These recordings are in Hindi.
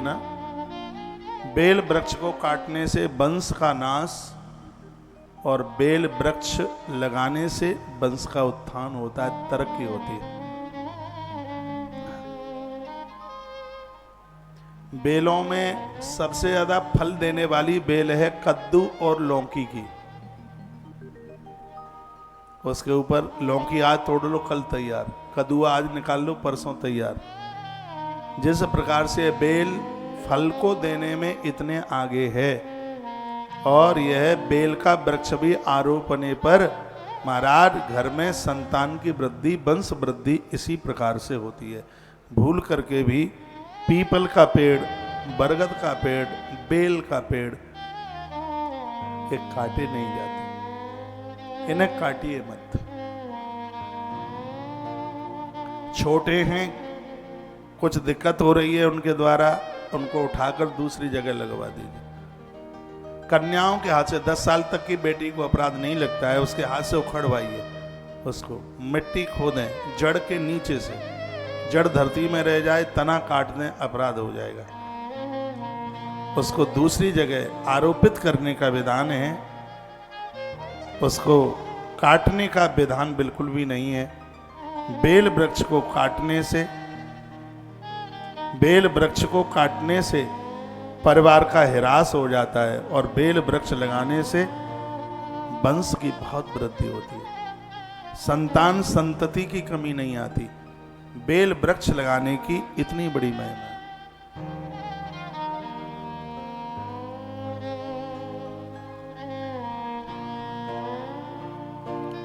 ना, बेल वृक्ष को काटने से वंश का नाश और बेल वृक्ष लगाने से वंश का उत्थान होता है, तरक्की होती है। बेलों में सबसे ज्यादा फल देने वाली बेल है कद्दू और लौकी की। उसके ऊपर लौकी आज तोड़ लो कल तैयार, कद्दू आज निकाल लो परसों तैयार। जिस प्रकार से बेल फल को देने में इतने आगे है, और यह बेल का वृक्ष भी आरोपने पर महाराज घर में संतान की वृद्धि, वंश वृद्धि इसी प्रकार से होती है। भूल करके भी पीपल का पेड़, बरगद का पेड़, बेल का पेड़ ये काटे नहीं जाते, इन्हें काटिए मत। छोटे हैं, कुछ दिक्कत हो रही है उनके द्वारा, उनको उठाकर दूसरी जगह लगवा दीजिए। कन्याओं के हाथ से 10 साल तक की बेटी को अपराध नहीं लगता है, उसके हाथ से उखड़वाइए, उसको मिट्टी खोदें जड़ के नीचे से, जड़ धरती में रह जाए, तना काट दें, अपराध हो जाएगा। उसको दूसरी जगह आरोपित करने का विधान है, उसको काटने का विधान बिल्कुल भी नहीं है। बेल वृक्ष को काटने से, बेल वृक्ष को काटने से परिवार का ह्रास हो जाता है, और बेल वृक्ष लगाने से वंश की बहुत वृद्धि होती है, संतान संतति की कमी नहीं आती। बेल वृक्ष लगाने की इतनी बड़ी महिमा है।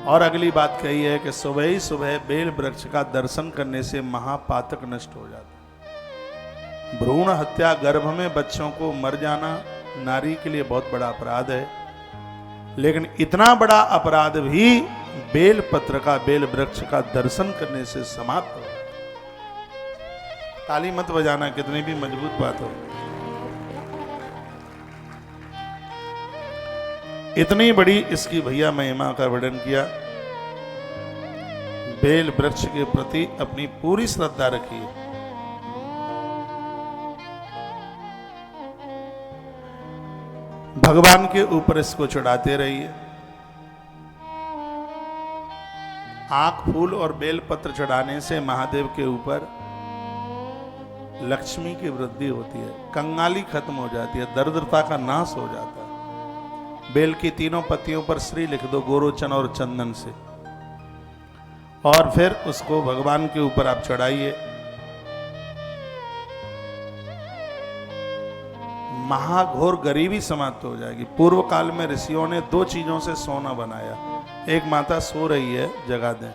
और अगली बात कही है कि सुबह ही सुबह बेल वृक्ष का दर्शन करने से महापातक नष्ट हो जाता है। भ्रूण हत्या, गर्भ में बच्चों को मर जाना नारी के लिए बहुत बड़ा अपराध है, लेकिन इतना बड़ा अपराध भी बेल पत्र का, बेल वृक्ष का दर्शन करने से समाप्त हो। ताली मत बजाना, कितनी भी मजबूत बात हो। इतनी बड़ी इसकी भैया महिमा का वर्णन किया। बेल वृक्ष के प्रति अपनी पूरी श्रद्धा रखिए। भगवान के ऊपर इसको चढ़ाते रहिए। आंख, फूल और बेल पत्र चढ़ाने से महादेव के ऊपर लक्ष्मी की वृद्धि होती है, कंगाली खत्म हो जाती है, दरिद्रता का नाश हो जाता है। बेल की तीनों पत्तियों पर श्री लिख दो गोरोचन और चंदन से, और फिर उसको भगवान के ऊपर आप चढ़ाइए। महाघोर गरीबी समाप्त हो जाएगी। पूर्व काल में ऋषियों ने 2 चीजों से सोना बनाया। एक माता सो रही है, जगा दें।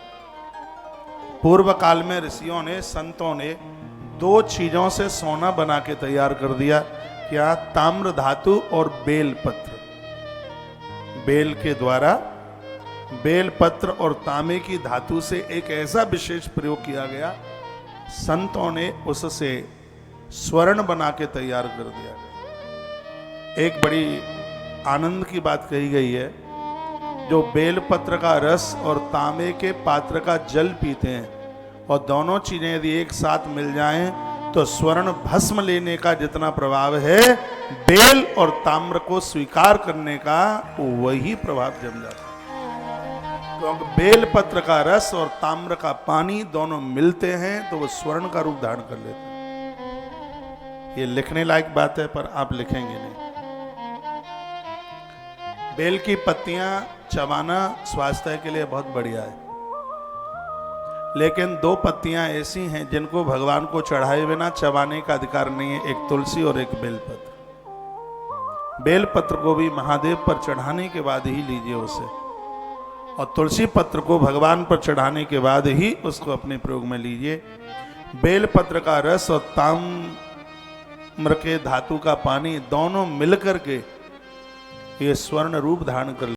पूर्व काल में ऋषियों ने, संतों ने 2 चीजों से सोना बना के तैयार कर दिया। क्या? ताम्र धातु और बेल पत्र। बेल के द्वारा बेल पत्र और तांबे की धातु से एक ऐसा विशेष प्रयोग किया गया, संतों ने उससे स्वर्ण बना के तैयार कर दिया। एक बड़ी आनंद की बात कही गई है, जो बेल पत्र का रस और तांबे के पात्र का जल पीते हैं, और दोनों चीजें यदि एक साथ मिल जाएं तो स्वर्ण भस्म लेने का जितना प्रभाव है, बेल और ताम्र को स्वीकार करने का वही प्रभाव जम जाता है। क्योंकि बेल पत्र का रस और ताम्र का पानी दोनों मिलते हैं तो वो स्वर्ण का रूप धारण कर लेते हैं। ये लिखने लायक बात है, पर आप लिखेंगे नहीं। बेल की पत्तियां चबाना स्वास्थ्य के लिए बहुत बढ़िया है, लेकिन 2 पत्तियां ऐसी हैं जिनको भगवान को चढ़ाए बिना चबाने का अधिकार नहीं है, एक तुलसी और एक बेलपत्र। बेलपत्र को भी महादेव पर चढ़ाने के बाद ही लीजिए उसे, और तुलसी पत्र को भगवान पर चढ़ाने के बाद ही उसको अपने प्रयोग में लीजिए। बेलपत्र का रस और ताम्र के धातु का पानी दोनों मिलकर के ये स्वर्ण रूप धारण कर